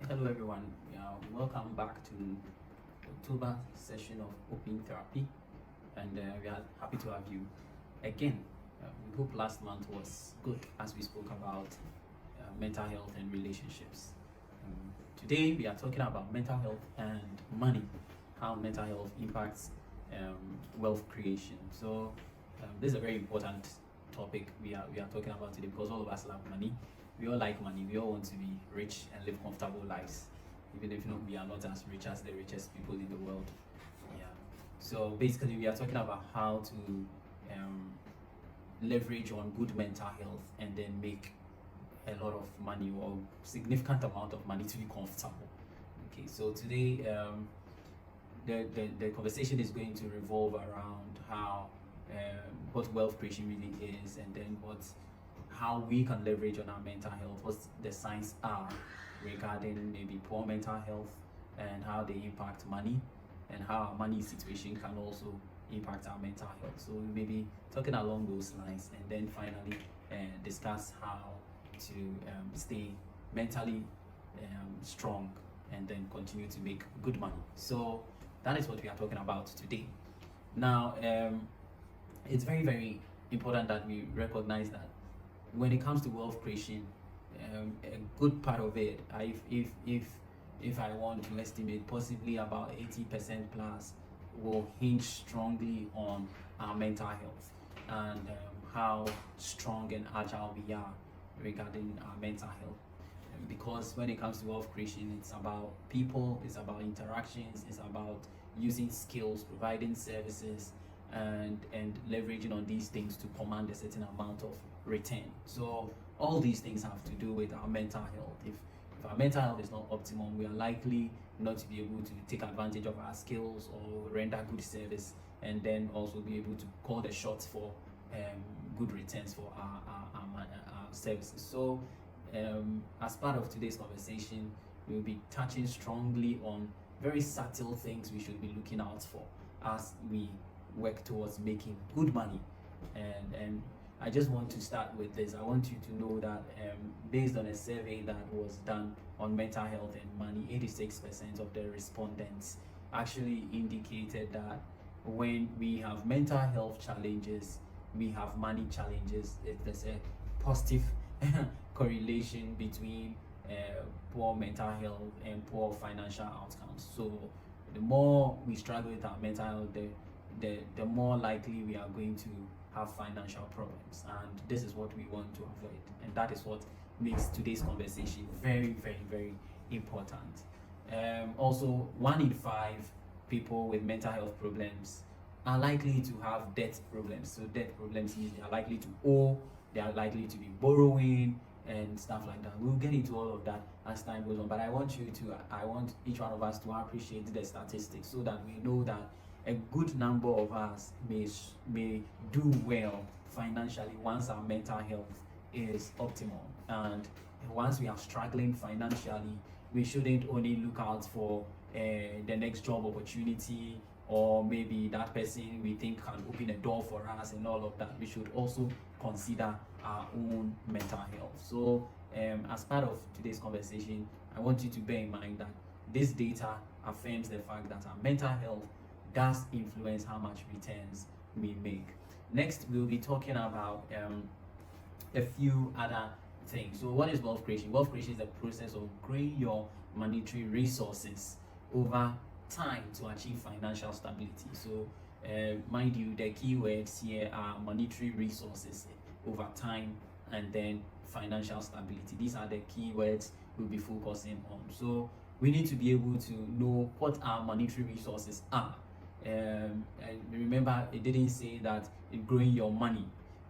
Hello everyone, welcome back to October session of Open Therapy, and we are happy to have you again. We hope last month was good as we spoke about mental health and relationships. Today we are talking about mental health and money, how mental health impacts wealth creation. So this is a very important topic we are talking about today, because all of us love money. We all like money. We all want to be rich and live comfortable lives, even if we are not as rich as the richest people in the world. Yeah. So basically, we are talking about how to leverage on good mental health and then make a lot of money, or significant amount of money, to be comfortable. Okay. So today, the conversation is going to revolve around how what wealth creation really is, and then how we can leverage on our mental health, what the signs are regarding maybe poor mental health, and how they impact money, and how our money situation can also impact our mental health. So we may be talking along those lines, and then finally discuss how to stay mentally strong and then continue to make good money. So that is what we are talking about today. Now, it's very, very important that we recognize that when it comes to wealth creation, a good part of it, if I want to estimate, possibly about 80% plus, will hinge strongly on our mental health, and how strong and agile we are regarding our mental health. Because when it comes to wealth creation, it's about people, it's about interactions, it's about using skills, providing services, and leveraging on these things to command a certain amount of return. So all these things have to do with our mental health. If our mental health is not optimum, we are likely not to be able to take advantage of our skills or render good service, and then also be able to call the shots for good returns for our services. So as part of today's conversation, we'll be touching strongly on very subtle things we should be looking out for as we work towards making good money. And I just want to start with this. I want you to know that based on a survey that was done on mental health and money, 86% of the respondents actually indicated that when we have mental health challenges, we have money challenges. There's a positive correlation between poor mental health and poor financial outcomes. So the more we struggle with our mental health, the more likely we are going to have financial problems, and this is what we want to avoid, and that is what makes today's conversation very, very, very important. Also, 1 in 5 people with mental health problems are likely to have debt problems. So debt problems means they are likely to owe, they are likely to be borrowing and stuff like that. We'll get into all of that as time goes on, but I want each one of us to appreciate the statistics, so that we know that a good number of us may do well financially once our mental health is optimal. And once we are struggling financially, we shouldn't only look out for the next job opportunity, or maybe that person we think can open a door for us and all of that. We should also consider our own mental health. So as part of today's conversation, I want you to bear in mind that this data affirms the fact that our mental health does influence how much returns we make. Next, we'll be talking about a few other things. So what is wealth creation? Wealth creation is the process of growing your monetary resources over time to achieve financial stability. So mind you, the keywords here are monetary resources over time, and then financial stability. These are the keywords we'll be focusing on. So we need to be able to know what our monetary resources are. And remember, it didn't say that it's growing your money.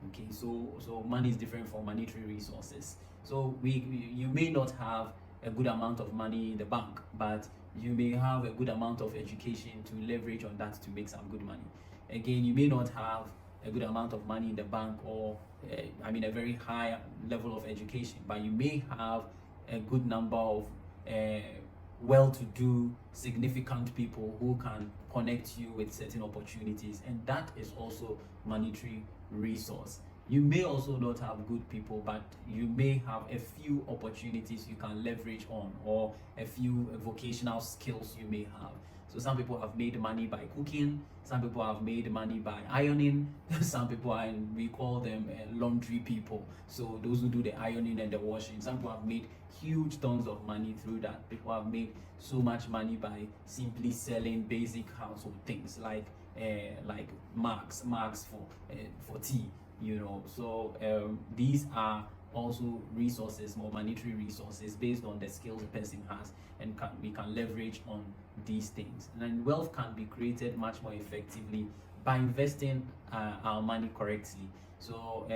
Okay, so money is different from monetary resources. So you may not have a good amount of money in the bank, but you may have a good amount of education to leverage on that to make some good money. Again, you may not have a good amount of money in the bank, or a very high level of education, but you may have a good number of well-to-do, significant people who can connect you with certain opportunities, and that is also monetary resource. You may also not have good people, but you may have a few opportunities you can leverage on, or a few vocational skills you may have. So some people have made money by cooking, some people have made money by ironing, some people are, we call them laundry people. So those who do the ironing and the washing, some people have made huge tons of money through that. People have made so much money by simply selling basic household things like marks for tea, you know. So these are also resources, more monetary resources based on the skills the person has, and we can leverage on these things. And then wealth can be created much more effectively by investing our money correctly. So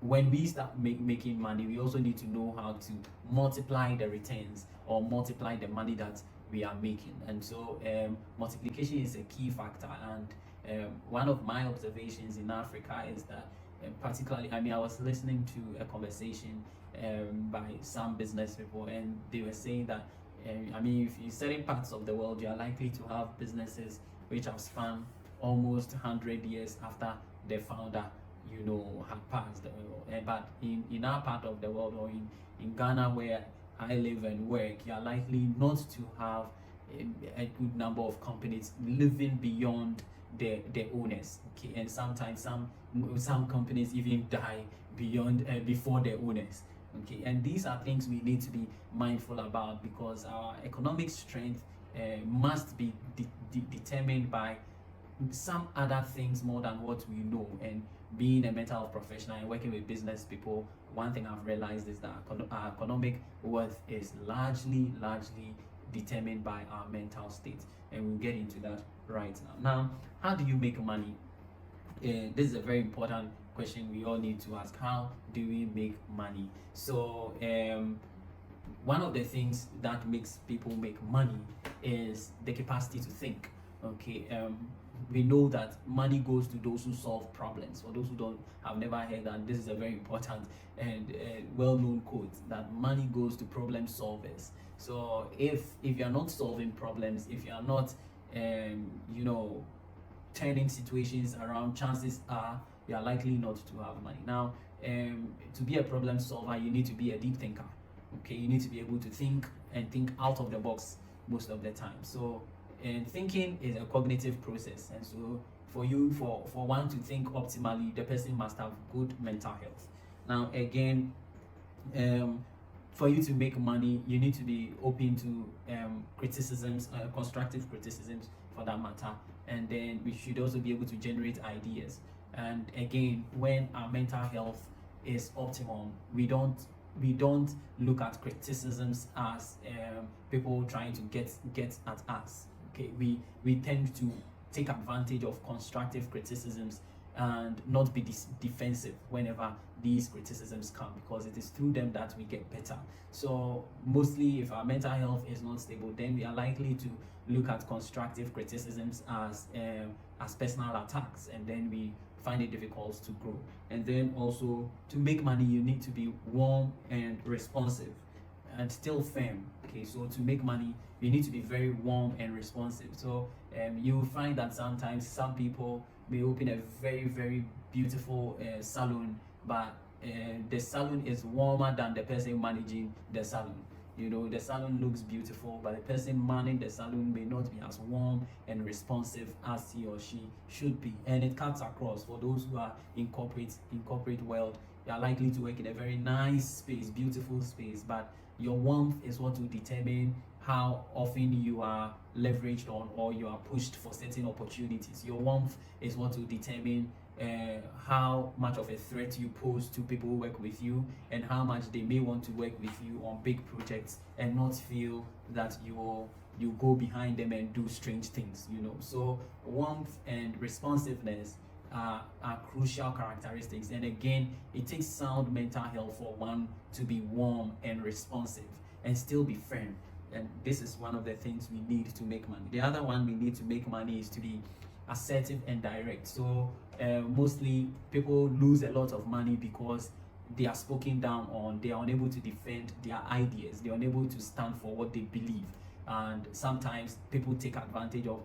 when we start making money, we also need to know how to multiply the returns, or multiply the money that we are making. And so multiplication is a key factor. And one of my observations in Africa is that particularly, I was listening to a conversation by some business people, and they were saying that if in certain parts of the world, you are likely to have businesses which have spanned almost 100 years after the founder had passed. But in our part of the world, or in Ghana, where I live and work, you are likely not to have a good number of companies living beyond their owners. Okay, and sometimes some companies even die before their owners. Okay, and these are things we need to be mindful about, because our economic strength must be determined by some other things more than what we know. And being a mental health professional and working with business people, one thing I've realized is that our economic worth is largely determined by our mental state, and we'll get into that right now. Now, how do you make money? This is a very important question we all need to ask. How do we make money? So one of the things that makes people make money is the capacity to think. Okay, we know that money goes to those who solve problems. For those who have never heard that, this is a very important and well-known quote, that money goes to problem solvers. So if you're not solving problems, if you're not turning situations around, chances are you are likely not to have money. Now, to be a problem solver, you need to be a deep thinker. Okay, you need to be able to think out of the box most of the time. So, and thinking is a cognitive process, and so for one to think optimally, the person must have good mental health. Now, again, for you to make money, you need to be open to criticisms, constructive criticisms for that matter, and then we should also be able to generate ideas. And again, when our mental health is optimum, we don't look at criticisms as people trying to get at us. Okay, we tend to take advantage of constructive criticisms and not be defensive whenever these criticisms come, because it is through them that we get better. So mostly, if our mental health is not stable, then we are likely to look at constructive criticisms as personal attacks, and then we find it difficult to grow. And then also, to make money, you need to be warm and responsive and still firm. Okay, so to make money, you need to be very warm and responsive. So you will find that sometimes some people may open a very, very beautiful salon, but the salon is warmer than the person managing the salon. The salon looks beautiful, but the person manning the salon may not be as warm and responsive as he or she should be. And it cuts across. For those who are in corporate world, you are likely to work in a very nice space, beautiful space, but your warmth is what will determine how often you are leveraged on, or you are pushed for certain opportunities. Your warmth is what will determine how much of a threat you pose to people who work with you, and how much they may want to work with you on big projects and not feel that you go behind them and do strange things. So warmth and responsiveness are crucial characteristics. And again, it takes sound mental health for one to be warm and responsive and still be firm. And this is one of the things we need to make money. The other one we need to make money is to be assertive and direct. So mostly people lose a lot of money because they are spoken down on, they are unable to defend their ideas, they are unable to stand for what they believe. And sometimes people take advantage of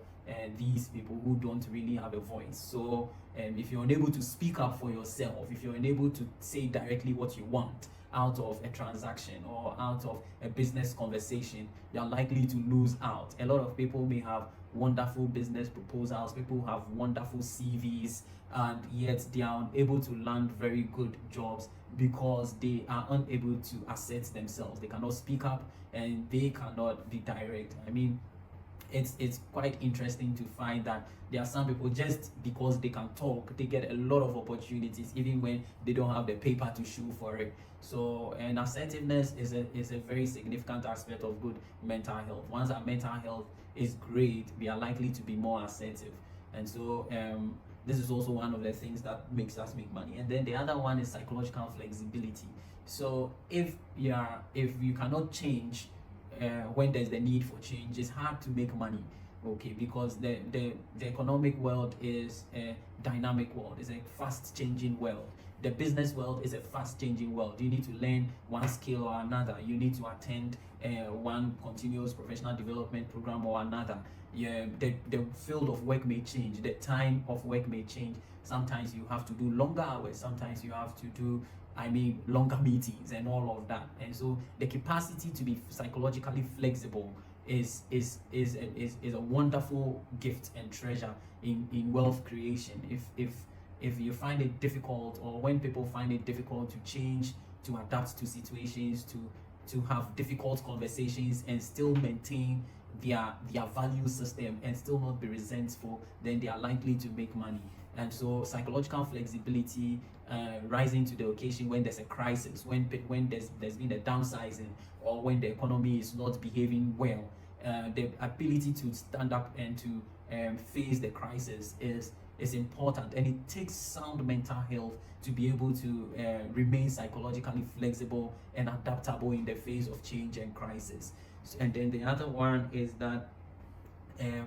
these people who don't really have a voice. So if you're unable to speak up for yourself, if you're unable to say directly what you want out of a transaction or out of a business conversation, you're likely to lose out. A lot of people may have wonderful business proposals, people have wonderful CVs, and yet they are unable to land very good jobs because they are unable to assert themselves. They cannot speak up and they cannot be direct. I mean, it's quite interesting to find that there are some people, just because they can talk, they get a lot of opportunities even when they don't have the paper to show for it. So, and assertiveness is a very significant aspect of good mental health. Once our mental health is great, we are likely to be more assertive. And so this is also one of the things that makes us make money. And then the other one is psychological flexibility. So if you cannot change when there's the need for change, it's hard to make money, okay, because the economic world is a dynamic world, it's a fast changing world. The business world is a fast changing world. You need to learn one skill or another. You need to attend one continuous professional development program or another. The field of work may change, the time of work may change. Sometimes you have to do longer hours, sometimes you have to do longer meetings and all of that. And so the capacity to be psychologically flexible is a wonderful gift and treasure in wealth creation. If you find it difficult, or when people find it difficult to change, to adapt to situations, to have difficult conversations and still maintain their value system and still not be resentful, then they are likely to make money. And so psychological flexibility, rising to the occasion when there's a crisis, when there's been a downsizing, or when the economy is not behaving well, the ability to stand up and to face the crisis is important. And it takes sound mental health to be able to remain psychologically flexible and adaptable in the face of change and crisis. And then the other one is that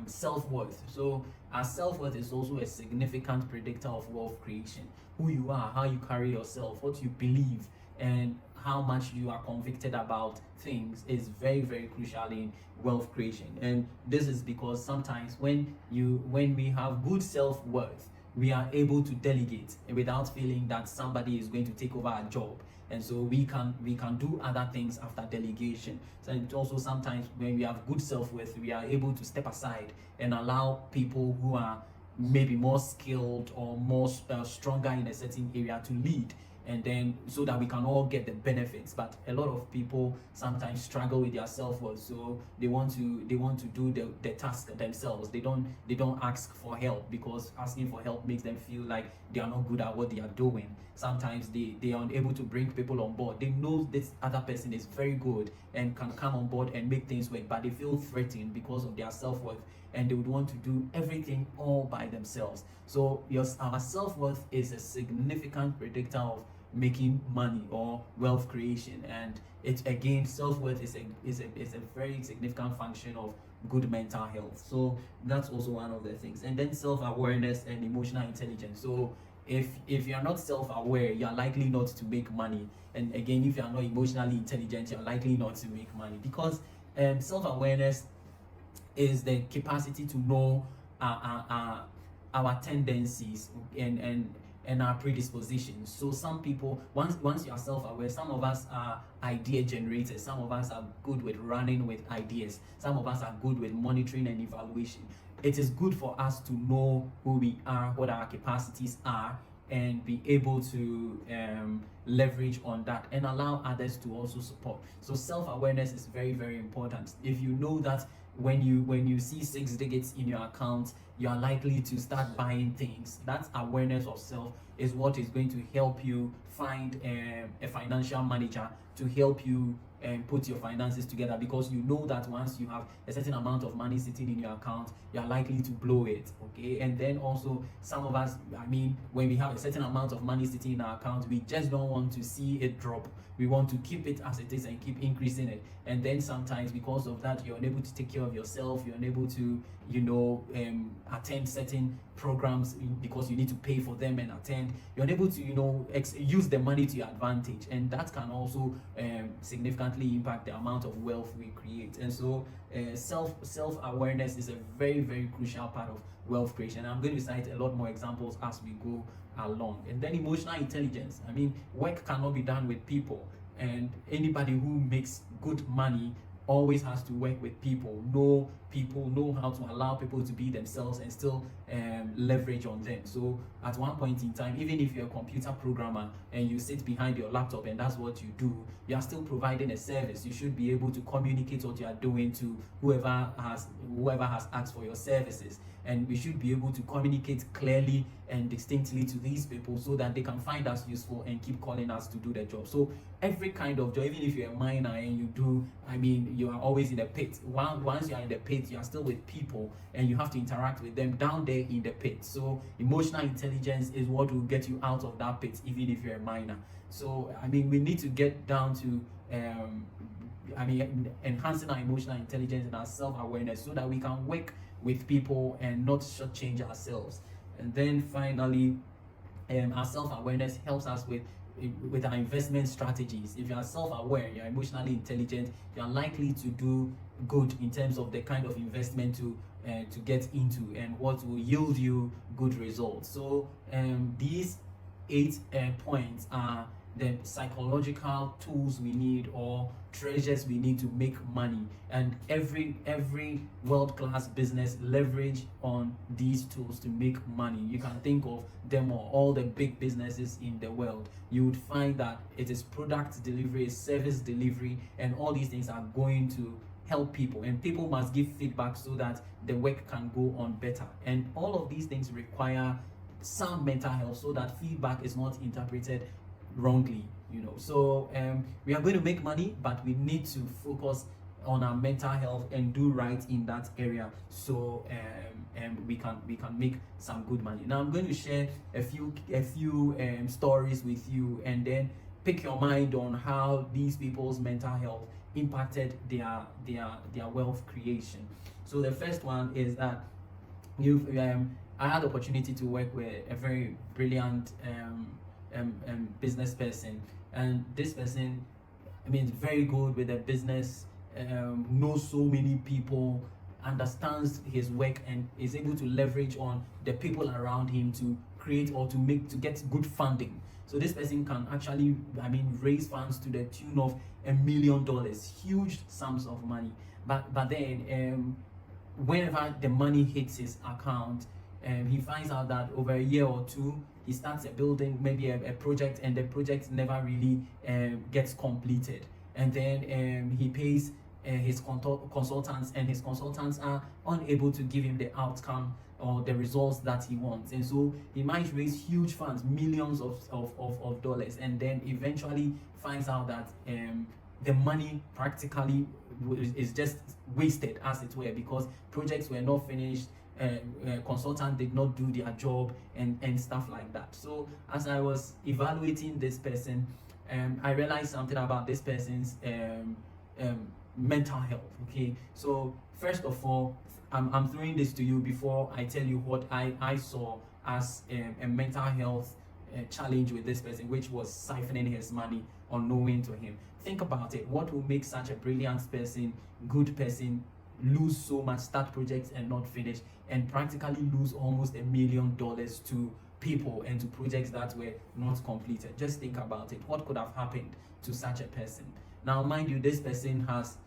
self-worth. So our self-worth is also a significant predictor of wealth creation. Who you are, how you carry yourself, what you believe, and how much you are convicted about things is very, very crucial in wealth creation. And this is because sometimes when we have good self-worth, we are able to delegate without feeling that somebody is going to take over our job. And so we can do other things after delegation. So it also sometimes when we have good self-worth, we are able to step aside and allow people who are maybe more skilled or more stronger in a certain area to lead, and then so that we can all get the benefits. But a lot of people sometimes struggle with their self-worth, so they want to do the task themselves. They don't ask for help, because asking for help makes them feel like they are not good at what they are doing. Sometimes they are unable to bring people on board. They know this other person is very good and can come on board and make things work, but they feel threatened because of their self-worth, and they would want to do everything all by themselves. So our self-worth is a significant predictor of making money or wealth creation. And it again, self-worth is a very significant function of good mental health. So that's also one of the things. And then self-awareness and emotional intelligence. So if you're not self-aware, you're likely not to make money. And again, if you're not emotionally intelligent, you're likely not to make money, because self-awareness is the capacity to know our tendencies and our predispositions. So some people, once you are self-aware, some of us are idea generators, some of us are good with running with ideas, some of us are good with monitoring and evaluation. It is good for us to know who we are, what our capacities are, and be able to leverage on that and allow others to also support. So self-awareness is very, very important. If you know that when you see 6 digits in your account, you are likely to start buying things, that awareness of self is what is going to help you find a financial manager to help you put your finances together, because you know that once you have a certain amount of money sitting in your account, you are likely to blow it. Okay. And then also, some of us, when we have a certain amount of money sitting in our account, we just don't want to see it drop. We want to keep it as it is and keep increasing it. And then sometimes because of that, you're unable to take care of yourself, you're unable to attend certain programs because you need to pay for them and attend. You're unable to use the money to your advantage, and that can also significantly significantly impact the amount of wealth we create. And so self-awareness is a very, very crucial part of wealth creation. I'm going to cite a lot more examples as we go along. And then emotional intelligence. I mean, work cannot be done with people, and anybody who makes good money always has to work with people, know how to allow people to be themselves and still leverage on them. So at one point in time, even if you're a computer programmer and you sit behind your laptop and that's what you do, you are still providing a service. You should be able to communicate what you are doing to whoever has asked for your services, and we should be able to communicate clearly and distinctly to these people so that they can find us useful and keep calling us to do the job. So every kind of job, even if you're a miner and you are always in the pit. Once you are in the pit, you are still with people and you have to interact with them down there in the pit. So emotional intelligence is what will get you out of that pit, even if you're a miner. So we need to get down to enhancing our emotional intelligence and our self-awareness so that we can work with people and not shortchange ourselves. And then finally, our self-awareness helps us with our investment strategies. If you are self-aware, you're emotionally intelligent, you're likely to do good in terms of the kind of investment to get into and what will yield you good results. So these 8 points are the psychological tools we need, or treasures we need to make money, and every world-class business leverage on these tools to make money. You can think of them all the big businesses in the world. You would find that it is product delivery, service delivery, and all these things are going to help people, and people must give feedback so that the work can go on better. And all of these things require sound mental health so that feedback is not interpreted wrongly. So we are going to make money, but we need to focus on our mental health and do right in that area, so we can make some good money. Now I'm going to share a few stories with you, and then pick your mind on how these people's mental health impacted their wealth creation. So the first one is that I had the opportunity to work with a very brilliant business person, and this person very good with the business, knows so many people, understands his work, and is able to leverage on the people around him to create or to get good funding. So this person can actually raise funds to the tune of $1 million, huge sums of money. But then whenever the money hits his account, he finds out that over a year or two, he starts building maybe a project, and the project never really gets completed. And then he pays his consultants, and his consultants are unable to give him the outcome or the results that he wants. And so he might raise huge funds, millions of dollars, and then eventually finds out that the money practically is just wasted, as it were, because projects were not finished, consultant did not do their job, and stuff like that. So as I was evaluating this person, I realized something about this person's mental health. Okay, so first of all, I'm throwing this to you before I tell you what I saw as a mental health challenge with this person, which was siphoning his money unknowing to him. Think about it. What will make such a brilliant person, good person, lose so much, start projects and not finish, and practically lose almost $1 million to people and to projects that were not completed? Just think about it. What could have happened to such a person? Now, mind you, this person has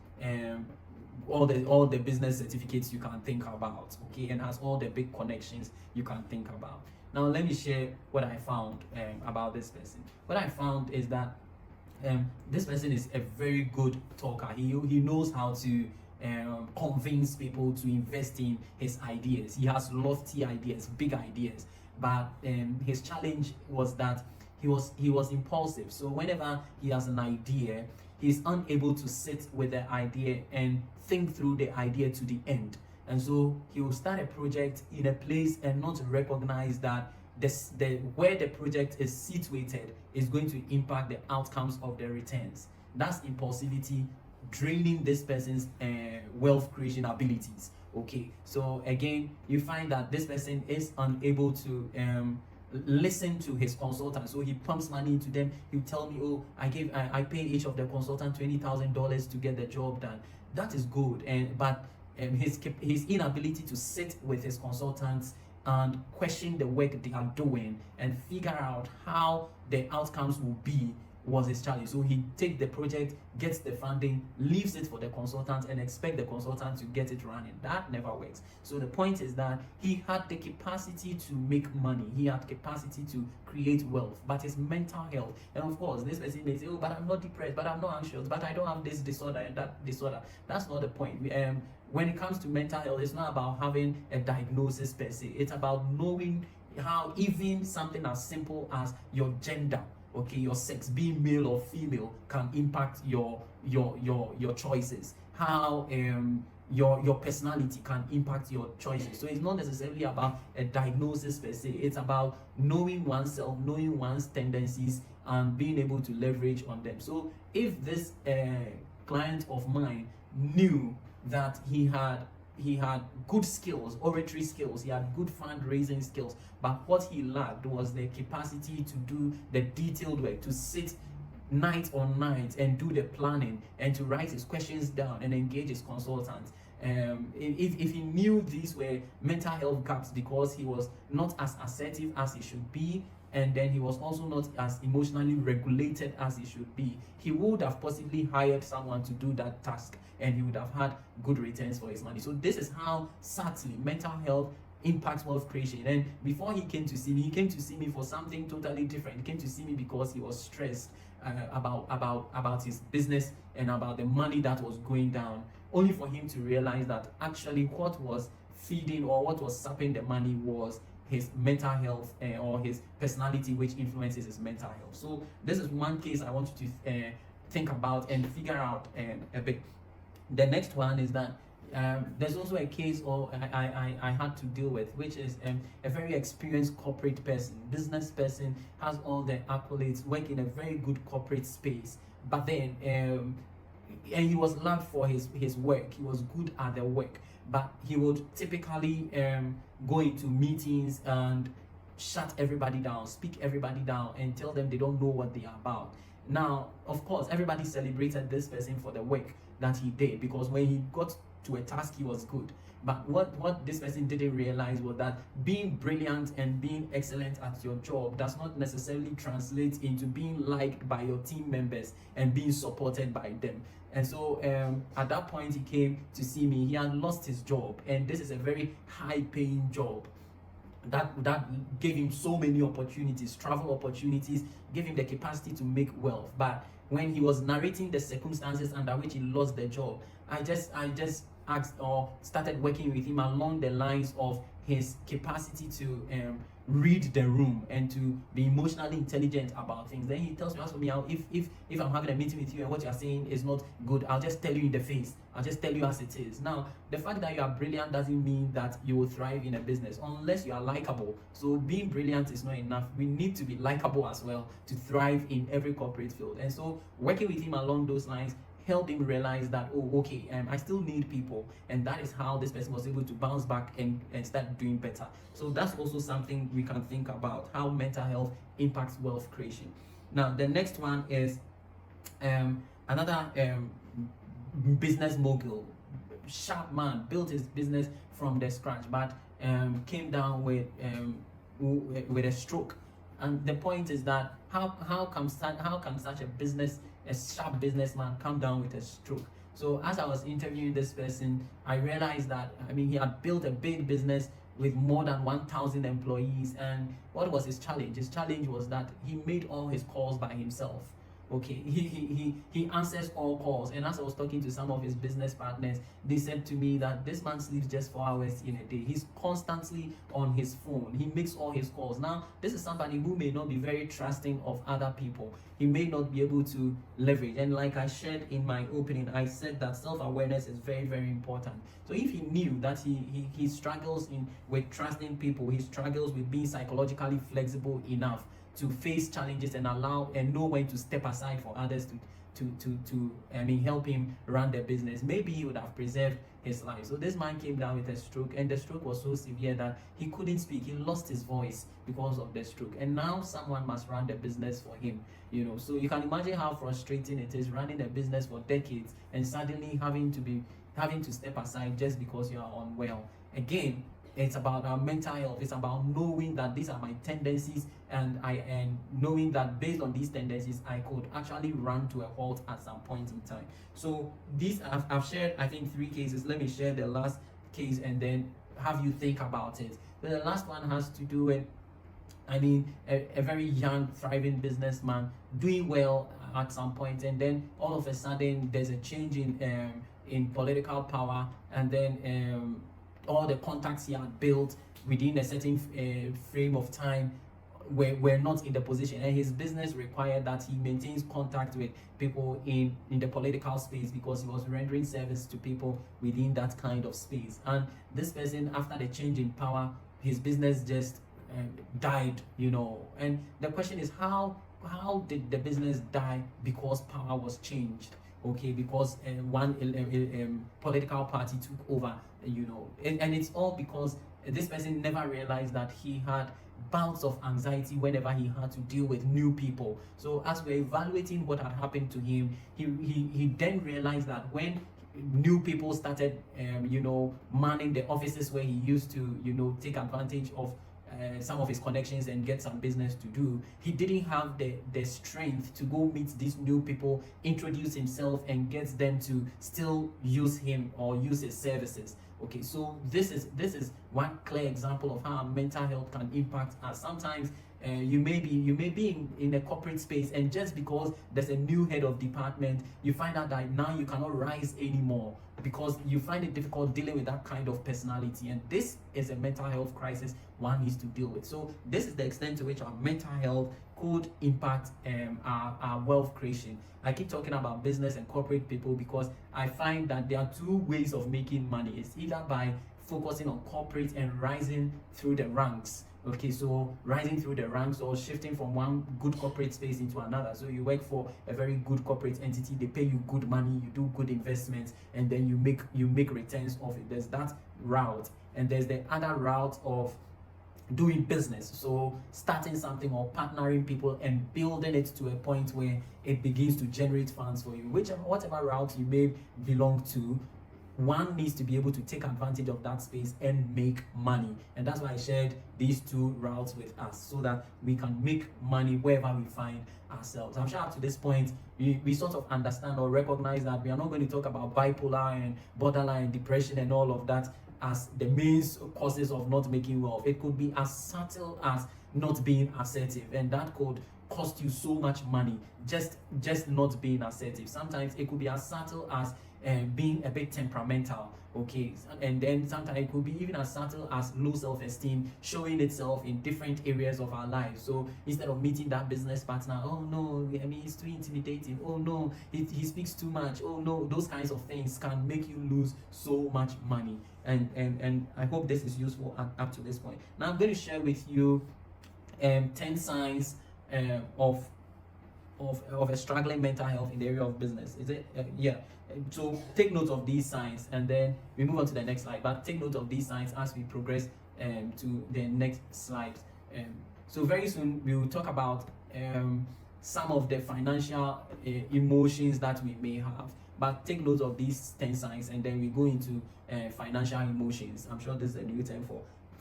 all the business certificates you can think about, okay, and has all the big connections you can think about. Now, let me share what I found about this person. What I found is that this person is a very good talker. He knows how to convince people to invest in his ideas. He has lofty ideas, big ideas, but his challenge was that he was impulsive. So whenever he has an idea, he's unable to sit with the idea and think through the idea to the end. And so he will start a project in a place and not recognize that where the project is situated is going to impact the outcomes of the returns. That's impulsivity draining this person's wealth creation abilities. Okay, so again, you find that this person is unable to listen to his consultant. So he pumps money into them. He'll tell me, oh, I paid each of the consultant $20,000 to get the job done. That is good, but his inability to sit with his consultants and question the work they are doing and figure out how the outcomes will be was his challenge. So he takes the project, gets the funding, leaves it for the consultant, and expect the consultant to get it running. That never works. So the point is that he had the capacity to make money, he had capacity to create wealth, but his mental health, and of course this person may say, oh, but I'm not depressed, but I'm not anxious, but I don't have this disorder and that disorder. That's not the point. When it comes to mental health, it's not about having a diagnosis per se. It's about knowing how even something as simple as your gender, okay, your sex, being male or female, can impact your choices. How your personality can impact your choices. So it's not necessarily about a diagnosis per se. It's about knowing oneself, knowing one's tendencies, and being able to leverage on them. So if this client of mine knew that he had good skills, oratory skills, he had good fundraising skills, but what he lacked was the capacity to do the detailed work, to sit night on night and do the planning, and to write his questions down and engage his consultants. If he knew these were mental health gaps because he was not as assertive as he should be, and then he was also not as emotionally regulated as he should be, he would have possibly hired someone to do that task, and he would have had good returns for his money. So this is how subtly mental health impacts wealth creation. And before he came to see me for something totally different. He came to see me because he was stressed about his business and about the money that was going down, only for him to realize that actually what was feeding or what was sapping the money was his mental health or his personality, which influences his mental health. So this is one case I want you to think about and figure out a bit. The next one is that there's also a case I had to deal with, which is a very experienced corporate person, business person, has all the accolades, work in a very good corporate space, but then and he was loved for his work. He was good at the work, but he would typically go into meetings and shut everybody down, speak everybody down, and tell them they don't know what they are about. Now, of course, everybody celebrated this person for the work that he did, because when he got to a task, he was good. But what this person didn't realize was that being brilliant and being excellent at your job does not necessarily translate into being liked by your team members and being supported by them. And so at that point, he came to see me. He had lost his job, and this is a very high-paying job that gave him so many opportunities, travel opportunities, gave him the capacity to make wealth. But when he was narrating the circumstances under which he lost the job, I just asked or started working with him along the lines of his capacity to read the room and to be emotionally intelligent about things. Then he tells me, as for me, if I'm having a meeting with you and what you're saying is not good, I'll just tell you in the face. I'll just tell you as it is. Now, the fact that you are brilliant doesn't mean that you will thrive in a business unless you are likable. So being brilliant is not enough. We need to be likable as well to thrive in every corporate field. And so working with him along those lines helped him realize that, oh, okay, I still need people, and that is how this person was able to bounce back and start doing better. So that's also something we can think about, how mental health impacts wealth creation. Now, the next one is another business mogul, sharp man, built his business from the scratch, but came down with a stroke. And the point is that how can such a sharp businessman come down with a stroke? So as I was interviewing this person, I realized that he had built a big business with more than 1,000 employees, and what was his challenge? His challenge was that he made all his calls by himself. Okay, he answers all calls, and as I was talking to some of his business partners, they said to me that this man sleeps just 4 hours in a day. He's constantly on his phone. He makes all his calls. Now, this is somebody who may not be very trusting of other people. He may not be able to leverage. And like I shared in my opening, I said that self-awareness is very, very important. So if he knew that he struggles with trusting people, he struggles with being psychologically flexible enough to face challenges and know when to step aside for others help him run the business, maybe he would have preserved his life. So this man came down with a stroke, and the stroke was so severe that he couldn't speak. He lost his voice because of the stroke, and now someone must run the business for him. So you can imagine how frustrating it is running a business for decades and suddenly having to step aside just because you are unwell. Again, it's about our mental health. It's about knowing that these are my tendencies, and knowing that based on these tendencies, I could actually run to a halt at some point in time. So these I've shared, I think, 3 cases. Let me share the last case and then have you think about it. So the last one has to do with, a very young, thriving businessman doing well at some point, and then all of a sudden there's a change in political power, and then all the contacts he had built within a certain frame of time were not in the position, and his business required that he maintains contact with people in the political space because he was rendering service to people within that kind of space. And this person, after the change in power, his business just died, and the question is, how did the business die? Because power was changed, okay, because one political party took over, and it's all because this person never realized that he had bouts of anxiety whenever he had to deal with new people. So as we're evaluating what had happened to him, he then realized that when new people started manning the offices where he used to take advantage of some of his connections and get some business to do, he didn't have the strength to go meet these new people, introduce himself, and get them to still use him or use his services. Okay, so this is one clear example of how mental health can impact us. Sometimes you may be in a corporate space, and just because there's a new head of department, you find out that now you cannot rise anymore because you find it difficult dealing with that kind of personality, and this is a mental health crisis one needs to deal with. So this is the extent to which our mental health could impact our wealth creation. I keep talking about business and corporate people because I find that there are 2 ways of making money. It's either by focusing on corporate and rising through the ranks. Okay, so rising through the ranks or shifting from one good corporate space into another. So you work for a very good corporate entity, they pay you good money, you do good investments, and then you make returns of it. There's that route, and there's the other route of doing business, so starting something or partnering people and building it to a point where it begins to generate funds for you. Whatever route you may belong to, one needs to be able to take advantage of that space and make money. And that's why I shared these 2 routes with us, so that we can make money wherever we find ourselves. I'm sure up to this point we sort of understand or recognize that we are not going to talk about bipolar and borderline depression and all of that as the main causes of not making wealth. It could be as subtle as not being assertive, and that could cost you so much money just not being assertive. Sometimes it could be as subtle as being a bit temperamental, okay, and then sometimes it could be even as subtle as low self-esteem showing itself in different areas of our lives. So instead of meeting that business partner, oh no, he's too intimidating, oh no, he speaks too much, oh no, those kinds of things can make you lose so much money. And I hope this is useful up to this point. Now I'm going to share with you 10 signs of a struggling mental health in the area of business. Is it? Yeah. So take note of these signs, and then we move on to the next slide. But take note of these signs as we progress to the next slide. So very soon we will talk about some of the financial emotions that we may have. But take note of these 10 signs, and then we go into financial emotions. I'm sure this is a new term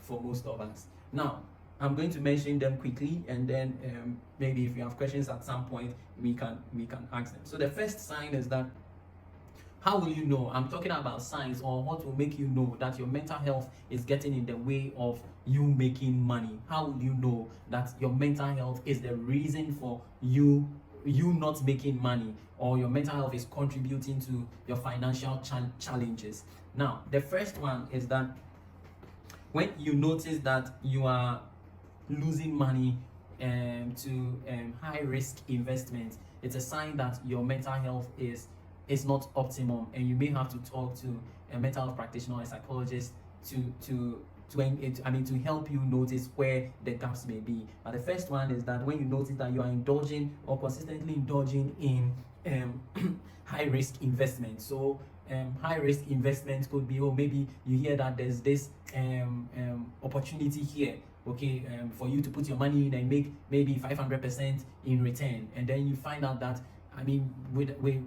for most of us. Now, I'm going to mention them quickly, and then maybe if you have questions at some point, we can ask them. So the first sign is that, how will you know? I'm talking about signs, or what will make you know that your mental health is getting in the way of you making money. How will you know that your mental health is the reason for you not making money, or your mental health is contributing to your financial challenges? Now, the first one is that when you notice that you are losing money to high-risk investments, it's a sign that your mental health is not optimum, and you may have to talk to a mental health practitioner or a psychologist to to help you notice where the gaps may be. But the first one is that when you notice that you are indulging or consistently indulging in high risk investments. So high risk investments could be, or maybe you hear that there's this opportunity here, okay, for you to put your money in and make maybe 500% in return, and then you find out that,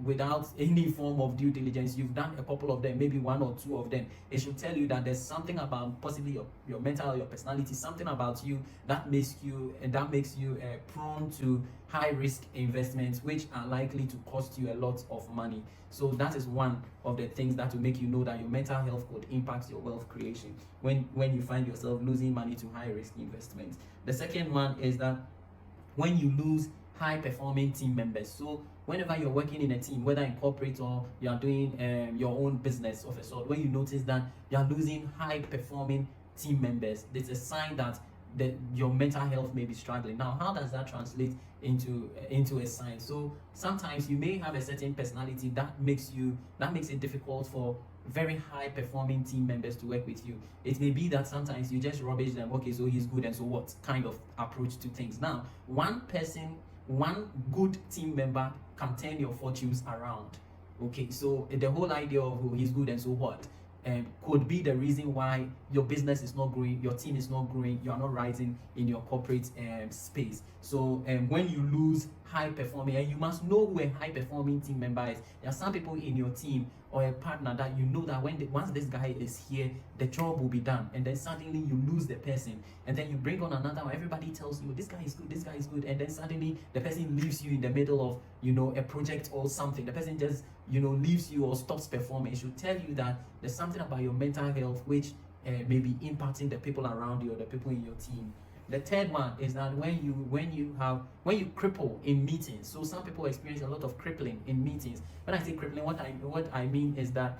without any form of due diligence, you've done a couple of them, maybe one or two of them. It should tell you that there's something about possibly your mental, your personality, something about you that makes you prone to high risk investments, which are likely to cost you a lot of money. So that is one of the things that will make you know that your mental health could impact your wealth creation when you find yourself losing money to high risk investments. The second one is that when you lose high performing team members. So whenever you're working in a team, whether in corporate or you are doing your own business of a sort, when you notice that you are losing high performing team members, it's a sign that your mental health may be struggling. Now, how does that translate into a sign? So sometimes you may have a certain personality that makes it difficult for very high performing team members to work with you. It may be that sometimes you just rubbish them. Okay, so he's good, and so what kind of approach to things? Now, one good team member can turn your fortunes around. Okay, so the whole idea of he's good and so what could be the reason why your business is not growing, your team is not growing, you are not rising in your corporate space. So when you lose high performing, and you must know who a high performing team member is. There are some people in your team or a partner that you know that once this guy is here, the job will be done, and then suddenly you lose the person, and then you bring on another one. Everybody tells you this guy is good, and then suddenly the person leaves you in the middle of a project or something. The person just leaves you or stops performing. It should tell you that there's something about your mental health which may be impacting the people around you or the people in your team. The third one is that when you cripple in meetings. So some people experience a lot of crippling in meetings. When I say crippling, what I mean is that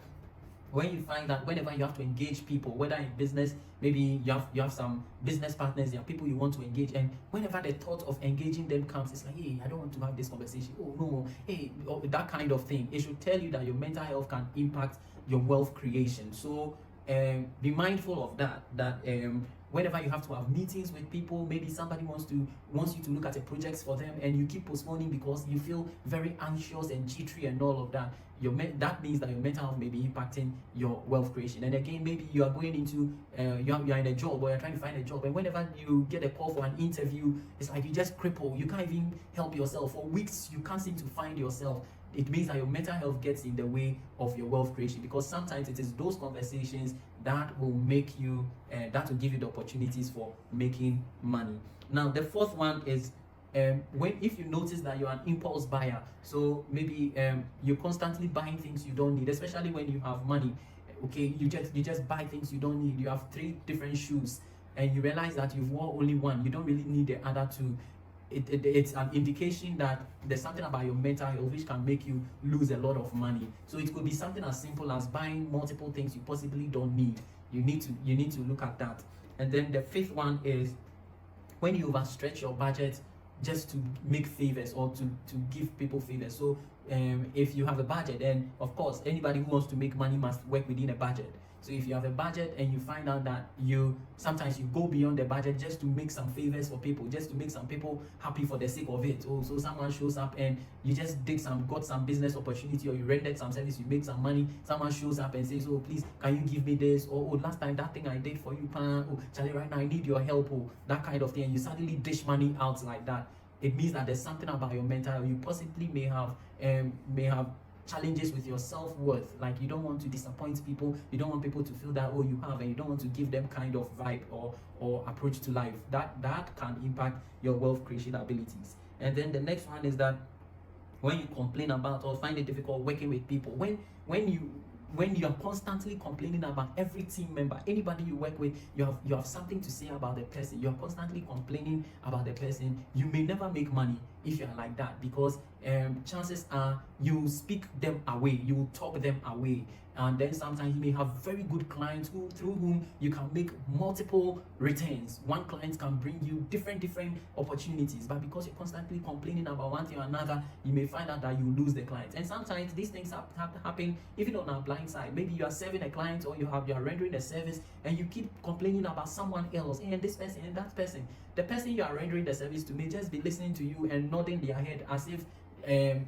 when you find that whenever you have to engage people, whether in business, maybe you have some business partners, there are people you want to engage, and whenever the thought of engaging them comes, it's like, hey, I don't want to have this conversation. Oh no, hey, that kind of thing. It should tell you that your mental health can impact your wealth creation. So be mindful of that whenever you have to have meetings with people, maybe somebody wants you to look at a project for them, and you keep postponing because you feel very anxious and jittery and all of that. That means that your mental health may be impacting your wealth creation. And again, maybe you are going into you are in a job, or you're trying to find a job, and whenever you get a call for an interview, it's like you just cripple. You can't even help yourself. For weeks you can't seem to find yourself. It means that your mental health gets in the way of your wealth creation, because sometimes it is those conversations that will make you that will give you the opportunities for making money. Now, the fourth one is if you notice that you're an impulse buyer. So maybe you're constantly buying things you don't need, especially when you have money. Okay, you just buy things you don't need. You have 3 different shoes, and you realize that you've worn only one. You don't really need the other 2. It's an indication that there's something about your mental health which can make you lose a lot of money. So it could be something as simple as buying multiple things you possibly don't need. You need to look at that. And then the 5th one is when you overstretch your budget just to make favors or to give people favors. So if you have a budget, and of course anybody who wants to make money must work within a budget. So if you have a budget and you find out that sometimes you go beyond the budget just to make some favors for people, just to make some people happy for the sake of it. Oh, so someone shows up and you just got some business opportunity, or you rendered some service, you make some money. Someone shows up and says, oh, please, can you give me this? Or, oh, last time that thing I did for you, oh, Charlie, right now I need your help. Oh, that kind of thing. And you suddenly dish money out like that. It means that there's something about your mental health. You possibly may have challenges with your self-worth. Like, you don't want to disappoint people, you don't want people to feel that, oh, you have, and you don't want to give them kind of vibe or approach to life. That can impact your wealth creation abilities. And then the next one is that when you complain about or find it difficult working with people, when you are constantly complaining about every team member, anybody you work with, you have something to say about the person, you're constantly complaining about the person, you may never make money if you're like that, because chances are you speak them away, you talk them away. And then sometimes you may have very good clients through whom you can make multiple returns. One client can bring you different opportunities, but because you're constantly complaining about one thing or another, you may find out that you lose the client. And sometimes these things happen even on our blind side. Maybe you are serving a client, or you are rendering a service, and you keep complaining about someone else, and this person and that person. The person you are rendering the service to may just be listening to you and nodding their head as if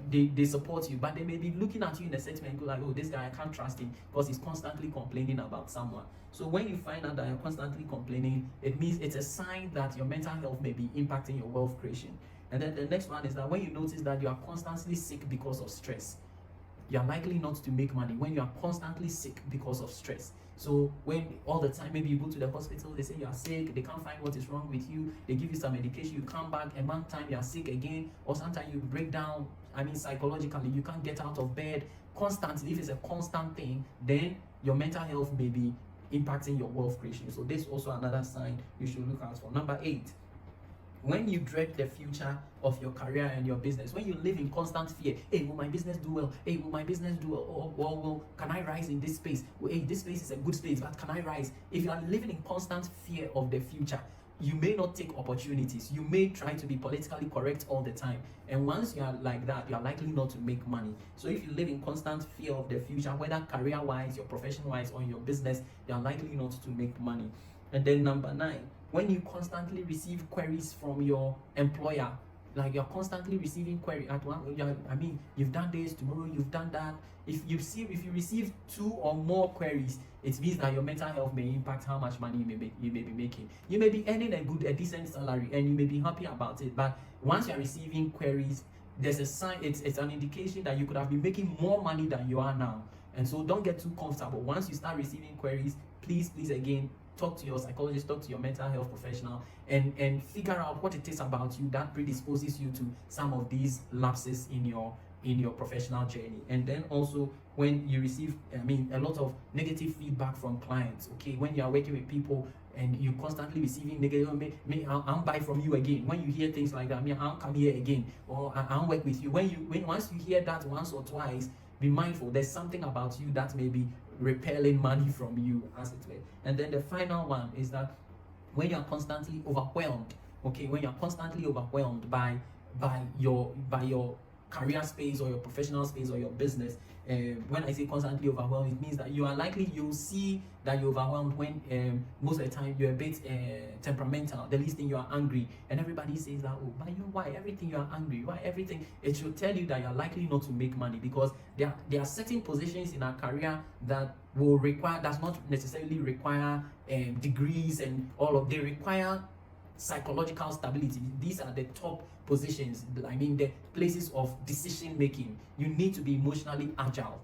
they support you, but they may be looking at you in a certain way and go like, oh, this guy, I can't trust him because he's constantly complaining about someone. So when you find out that you're constantly complaining, it means it's a sign that your mental health may be impacting your wealth creation. And then the next one is that when you notice that you are constantly sick because of stress, you are likely not to make money when you are constantly sick because of stress. So when all the time, maybe you go to the hospital, they say you are sick, they can't find what is wrong with you, they give you some medication, you come back, a month time you are sick again, or sometimes you break down, psychologically, you can't get out of bed constantly. If it's a constant thing, then your mental health may be impacting your wealth creation. So this is also another sign you should look out for. Number 8, when you dread the future of your career and your business, when you live in constant fear, hey, will my business do well? Hey, will my business do well? Or can I rise in this space? Hey, this space is a good space, but can I rise? If you are living in constant fear of the future, you may not take opportunities. You may try to be politically correct all the time. And once you are like that, you are likely not to make money. So if you live in constant fear of the future, whether career-wise, your profession-wise, or in your business, you are likely not to make money. And then number 9, when you constantly receive queries from your employer, like you're constantly receiving query at one, you've done this, tomorrow you've done that. If you receive 2 or more queries, it means that your mental health may impact how much money you may be making. You may be earning a decent salary and you may be happy about it, but once you're receiving queries, there's a sign, it's an indication that you could have been making more money than you are now. And so don't get too comfortable. Once you start receiving queries, please again, talk to your psychologist, talk to your mental health professional, and figure out what it is about you that predisposes you to some of these lapses in your professional journey. And then also when you receive a lot of negative feedback from clients, okay, when you are working with people and you constantly receiving negative, I'll buy from you again. When you hear things like that, I'll come here again, or I'll work with you. Once you hear that once or twice, be mindful. There's something about you that may be repelling money from you, as it were. And then the final one is that when you're constantly overwhelmed, okay, when you're constantly overwhelmed by your career space or your professional space or your business, when I say constantly overwhelmed, it means that you'll see that you're overwhelmed when most of the time you're a bit temperamental. The least thing you are angry, and everybody says that, oh, but why everything you are angry? Why everything? It should tell you that you're likely not to make money, because there are certain positions in our career that does not necessarily require degrees and all of. They require psychological stability. These are the top positions, the places of decision making. You need to be emotionally agile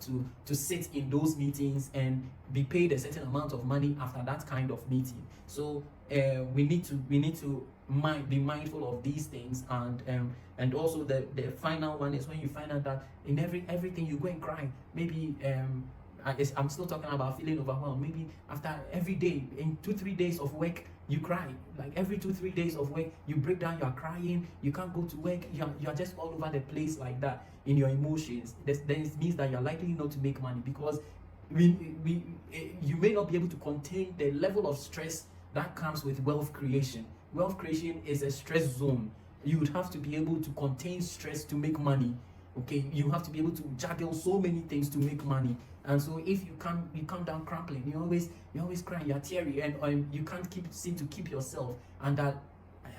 to sit in those meetings and be paid a certain amount of money after that kind of meeting. So we need to be mindful of these things. And also the final one is when you find out that in everything you go and cry. Maybe I'm still talking about feeling overwhelmed. Maybe after every day, in 2-3 days of work, you cry. Like every 2-3 days of work, you break down, you are crying, you can't go to work, you are just all over the place like that in your emotions. Then it means that you're likely not to make money, because you may not be able to contain the level of stress that comes with wealth creation. Wealth creation is a stress zone. You would have to be able to contain stress to make money. Okay, you have to be able to juggle so many things to make money. And so if you come down crumpling, you're always crying, you're teary, and you can't seem to keep yourself under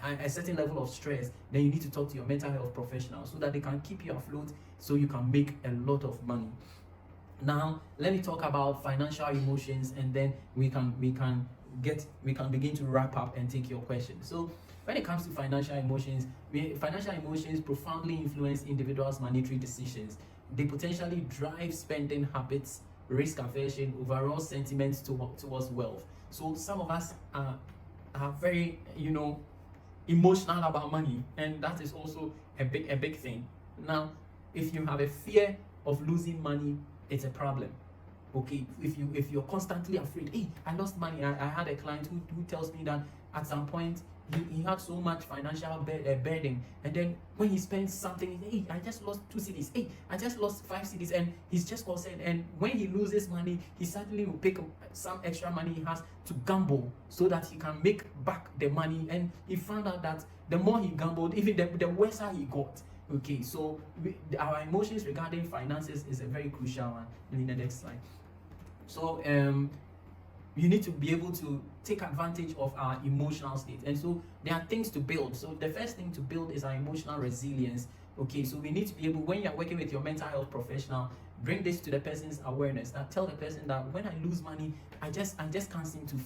a certain level of stress, then you need to talk to your mental health professional so that they can keep you afloat, so you can make a lot of money. Now let me talk about financial emotions, and then we can begin to wrap up and take your questions. So when it comes to financial emotions profoundly influence individuals' monetary decisions. They potentially drive spending habits, risk aversion, overall sentiments towards wealth. So some of us are very emotional about money, and that is also a big thing. Now, if you have a fear of losing money, it's a problem. Okay, if you're constantly afraid, hey, I lost money. I had a client who tells me that at some point he had so much financial burden, and then when he spends something, hey, I just lost 2 cedis, hey, I just lost 5 cedis, and he's just concerned. And when he loses money, he certainly will pick up some extra money he has to gamble so that he can make back the money. And he found out that the more he gambled, even the worse he got. Okay, so our emotions regarding finances is a very crucial one. In the next slide. So you need to be able to take advantage of our emotional state, and so there are things to build. So the first thing to build is our emotional resilience. Okay, so we need to be able, when you're working with your mental health professional, bring this to the person's awareness. That tell the person that when I lose money, I just can't seem to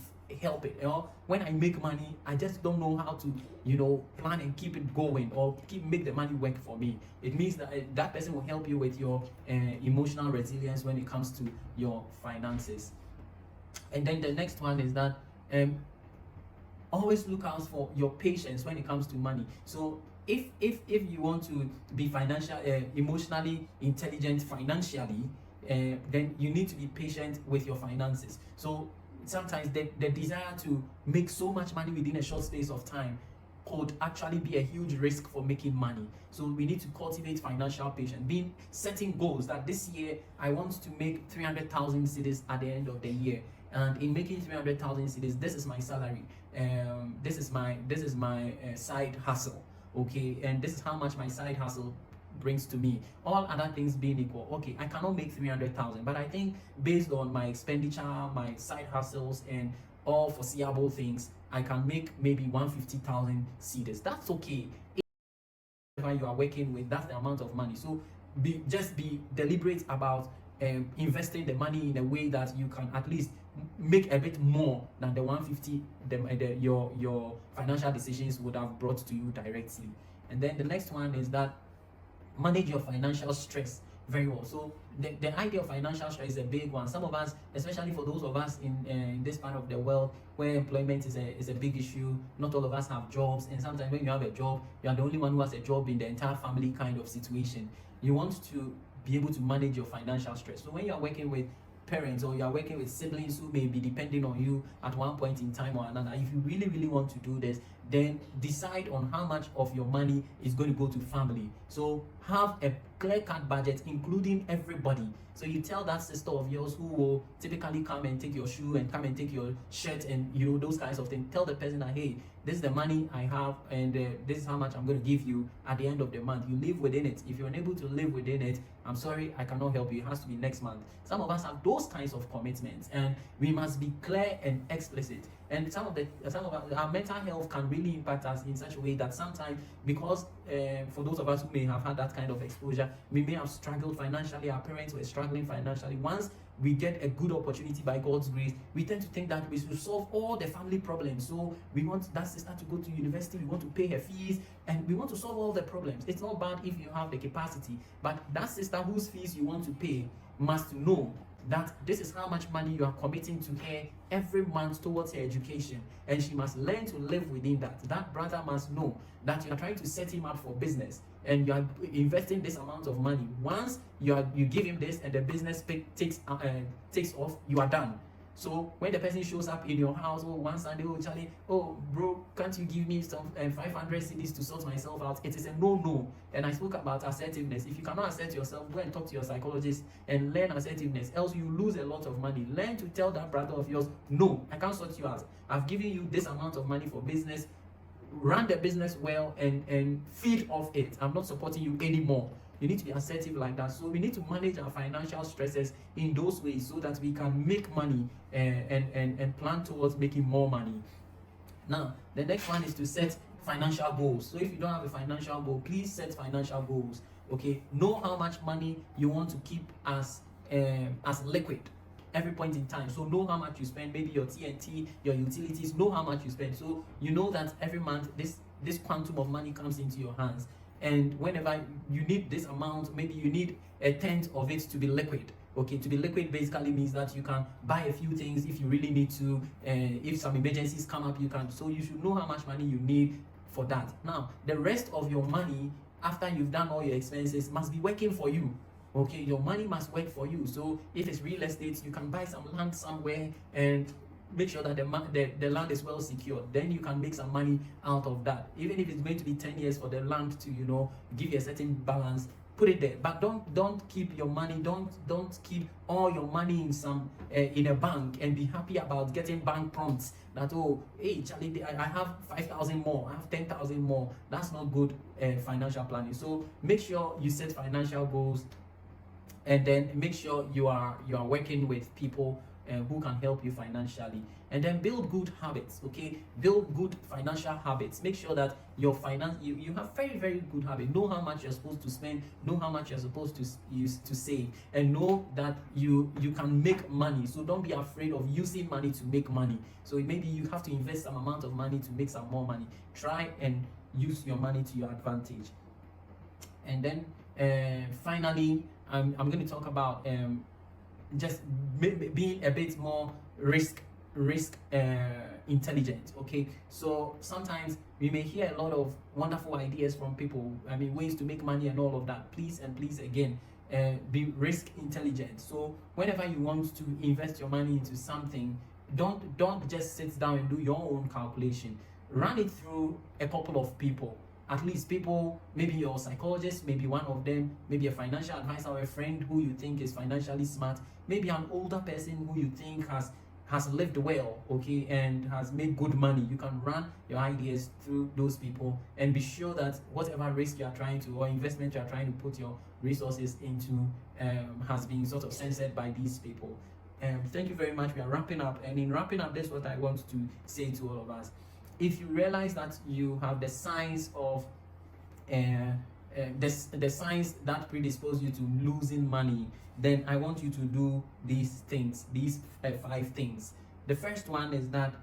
help it. Or when I make money, I just don't know how to plan and keep it going, or make the money work for me. It means that that person will help you with your emotional resilience when it comes to your finances. And then the next one is that always look out for your patience when it comes to money. So if you want to be emotionally intelligent financially, then you need to be patient with your finances. So sometimes the desire to make so much money within a short space of time could actually be a huge risk for making money. So we need to cultivate financial patience, setting goals that this year I want to make 300,000 cedis at the end of the year. And in making 300,000 cedis, this is my salary. This is my side hustle. Okay, and this is how much my side hustle brings to me. All other things being equal, okay, I cannot make 300,000, but I think based on my expenditure, my side hustles, and all foreseeable things, I can make maybe 150,000 cedis. That's okay. If you are working with, that's the amount of money. So just be deliberate about investing the money in a way that you can at least make a bit more than the 150 your financial decisions would have brought to you directly. And then the next one is that manage your financial stress very well. So the idea of financial stress is a big one. Some of us, especially for those of us in this part of the world where employment is a big issue, not all of us have jobs, and sometimes when you have a job, you are the only one who has a job in the entire family kind of situation. You want to be able to manage your financial stress. So when you are working with parents, or you are working with siblings who may be depending on you at one point in time or another, if you really want to do this, then decide on how much of your money is going to go to family. So have a clear-cut budget, including everybody. So you tell that sister of yours who will typically come and take your shoe and come and take your shirt and those kinds of things. Tell the person that, hey, this is the money I have, and this is how much I'm going to give you at the end of the month. You live within it. If you're unable to live within it, I'm sorry, I cannot help you. It has to be next month. Some of us have those kinds of commitments, and we must be clear and explicit. And some of our mental health can really impact us in such a way that sometimes, because for those of us who may have had that kind of exposure, we may have struggled financially. Our parents were struggling financially. Once we get a good opportunity by God's grace, we tend to think that we should solve all the family problems. So we want that sister to go to university, we want to pay her fees, and we want to solve all the problems. It's not bad if you have the capacity, but that sister whose fees you want to pay must know that this is how much money you are committing to her every month towards her education, and she must learn to live within that. That brother must know that you are trying to set him up for business, and you are investing this amount of money. Once you give him this and the business takes off, you are done. So when the person shows up in your house, one Sunday, Charlie, bro, can't you give me some 500 cedis to sort myself out? It is a no. And I spoke about assertiveness. If you cannot assert yourself, go and talk to your psychologist and learn assertiveness, else you lose a lot of money. Learn to tell that brother of yours, no, I can't sort you out. I've given you this amount of money for business. Run the business well and feed off it. I'm not supporting you anymore. You need to be assertive like that. So we need to manage our financial stresses in those ways so that we can make money and plan towards making more money. Now, the next one is to set financial goals. So if you don't have a financial goal, please set financial goals. Okay, know how much money you want to keep as liquid every point in time. So know how much you spend, maybe your TNT, your utilities, know how much you spend. So you know that every month this quantum of money comes into your hands. And whenever you need this amount, maybe you need a tenth of it to be liquid. Okay, to be liquid basically means that you can buy a few things if you really need to. If some emergencies come up, you can. So you should know how much money you need for that. Now, the rest of your money, after you've done all your expenses, must be working for you. Okay, your money must work for you. So if it's real estate, you can buy some land somewhere and make sure that the land is well secured. Then you can make some money out of that. Even if it's going to be 10 years for the land to, you know, give you a certain balance, put it there. But don't keep your money, don't keep all your money in some in a bank and be happy about getting bank prompts that, oh, hey Charlie, I have 5,000 more, I have 10,000 more. That's not good financial planning. So make sure you set financial goals, and then make sure you are working with people who can help you financially, and then build good habits. Okay, build good financial habits. Make sure that your finance, you have very, very good habit. Know how much you're supposed to spend, know how much you're supposed to use to save, and know that you can make money. So don't be afraid of using money to make money. So maybe you have to invest some amount of money to make some more money. Try and use your money to your advantage. And then finally, I'm going to talk about just being a bit more risk intelligent. Okay, so sometimes we may hear a lot of wonderful ideas from people, I mean, ways to make money and all of that. Please again, be risk intelligent. So whenever you want to invest your money into something, don't just sit down and do your own calculation. Run it through a couple of people, at least people, maybe your psychologist, maybe one of them, maybe a financial advisor or a friend who you think is financially smart, maybe an older person who you think has lived well, okay, and has made good money. You can run your ideas through those people and be sure that whatever risk you are trying to, or investment you are trying to put your resources into, has been sort of censored by these people. Thank you very much. We are wrapping up, and in wrapping up, that's what I want to say to all of us. If you realize that you have the signs of the signs that predispose you to losing money, then I want you to do these things, these 5 things. The first one is that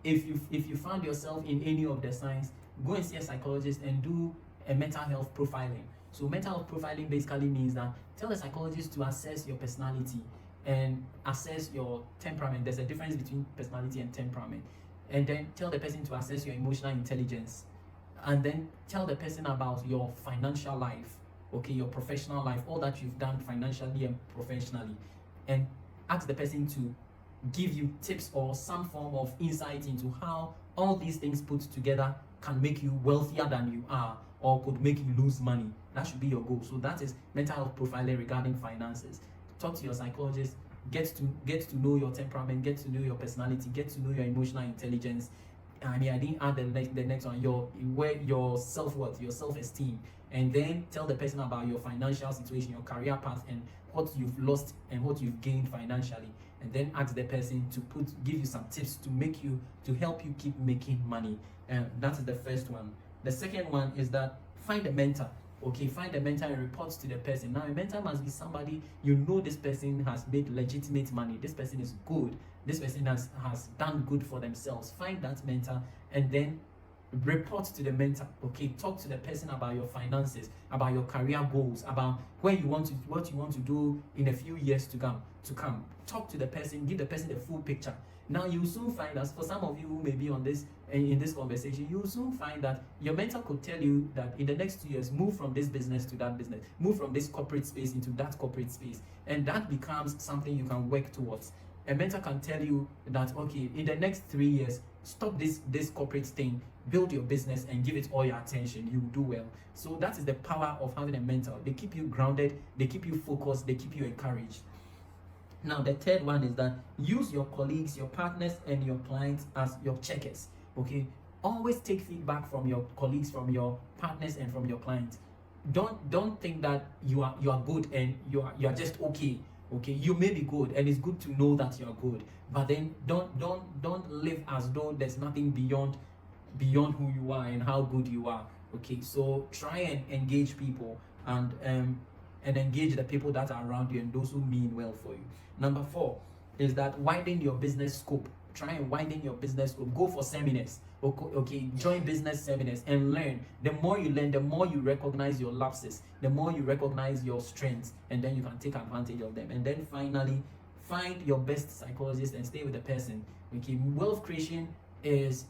if you found yourself in any of the signs, go and see a psychologist and do a mental health profiling. So mental health profiling basically means that tell a psychologist to assess your personality and assess your temperament. There's a difference between personality and temperament. And then tell the person to assess your emotional intelligence, and then tell the person about your financial life, okay, your professional life, all that you've done financially and professionally, and ask the person to give you tips or some form of insight into how all these things put together can make you wealthier than you are, or could make you lose money. That should be your goal. So that is mental health profiling regarding finances. Talk to your psychologist. Get to know your temperament, get to know your personality, get to know your emotional intelligence. I mean, I didn't add the next one, your self-worth, your self-esteem, and then tell the person about your financial situation, your career path, and what you've lost and what you've gained financially. And then ask the person to give you some tips to help you keep making money. That is the first one. The second one is that find a mentor. Okay, find a mentor and report to the person. Now, a mentor must be somebody you know this person has made legitimate money. This person is good. This person has done good for themselves. Find that mentor and then report to the mentor. Okay, talk to the person about your finances, about your career goals, about what you want to do in a few years to come. Talk to the person, give the person the full picture. Now you'll soon find that for some of you who may be on this in this conversation, you'll soon find that your mentor could tell you that in the next 2 years, move from this business to that business, move from this corporate space into that corporate space, and that becomes something you can work towards. A mentor can tell you that, okay, in the next 3 years, stop this corporate thing, build your business and give it all your attention. You will do well. So that is the power of having a mentor. They keep you grounded, they keep you focused, they keep you encouraged. Now, the third one is that use your colleagues, your partners, and your clients as your checkers. Okay, always take feedback from your colleagues, from your partners, and from your clients. Don't think that you are good and you are just okay. Okay, you may be good, and it's good to know that you are good. But then don't live as though there's nothing beyond who you are and how good you are. Okay, so try and engage people and engage the people that are around you and those who mean well for you. Number 4 is that widen your business scope. Try and widen your business scope. Go for seminars. Okay, join business seminars and learn. The more you learn, the more you recognize your lapses, the more you recognize your strengths, and then you can take advantage of them. And then finally, find your best psychologist and stay with the person. Okay, wealth creation is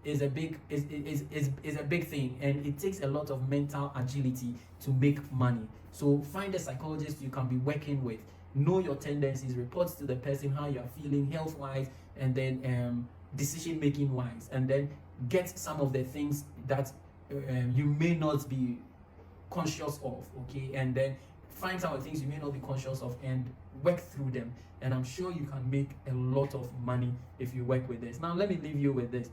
a big thing, and it takes a lot of mental agility to make money. So find a psychologist you can be working with. Know your tendencies, report to the person how you are feeling health-wise, and then decision making wise, and then get some of the things that you may not be conscious of, okay, and then find some of the things you may not be conscious of and work through them, and I'm sure you can make a lot of money if you work with this. Now let me leave you with this.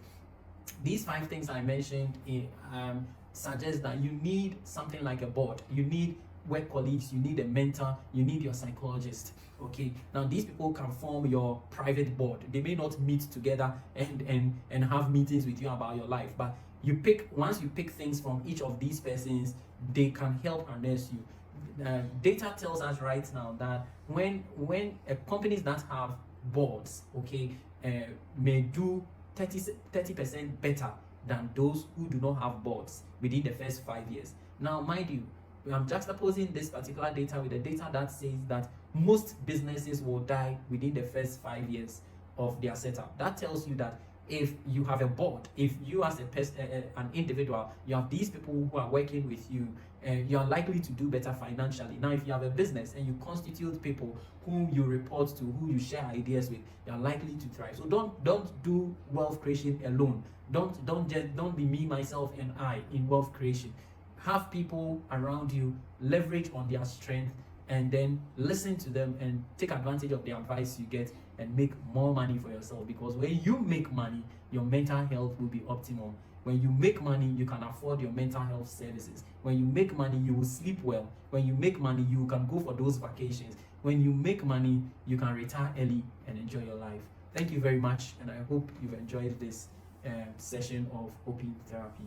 These 5 things I mentioned suggest that you need something like a board, you need work colleagues, you need a mentor, you need your psychologist. Okay, now these people can form your private board. They may not meet together and have meetings with you about your life, but once you pick things from each of these persons, they can help harness you. Data tells us right now that when companies that have boards, okay, may do 30% better than those who do not have boards within the first 5 years. Now, mind you, I'm juxtaposing this particular data with the data that says that most businesses will die within the first 5 years of their setup. That tells you that if you have a board, if you as an individual, you have these people who are working with you, you are likely to do better financially. Now, if you have a business and you constitute people whom you report to, who you share ideas with, you are likely to thrive. So don't do wealth creation alone. Don't be me, myself, and I in wealth creation. Have people around you, leverage on their strength, and then listen to them and take advantage of the advice you get and make more money for yourself. Because when you make money, your mental health will be optimum. When you make money, you can afford your mental health services. When you make money, you will sleep well. When you make money, you can go for those vacations. When you make money, you can retire early and enjoy your life. Thank you very much, and I hope you've enjoyed this session of open therapy.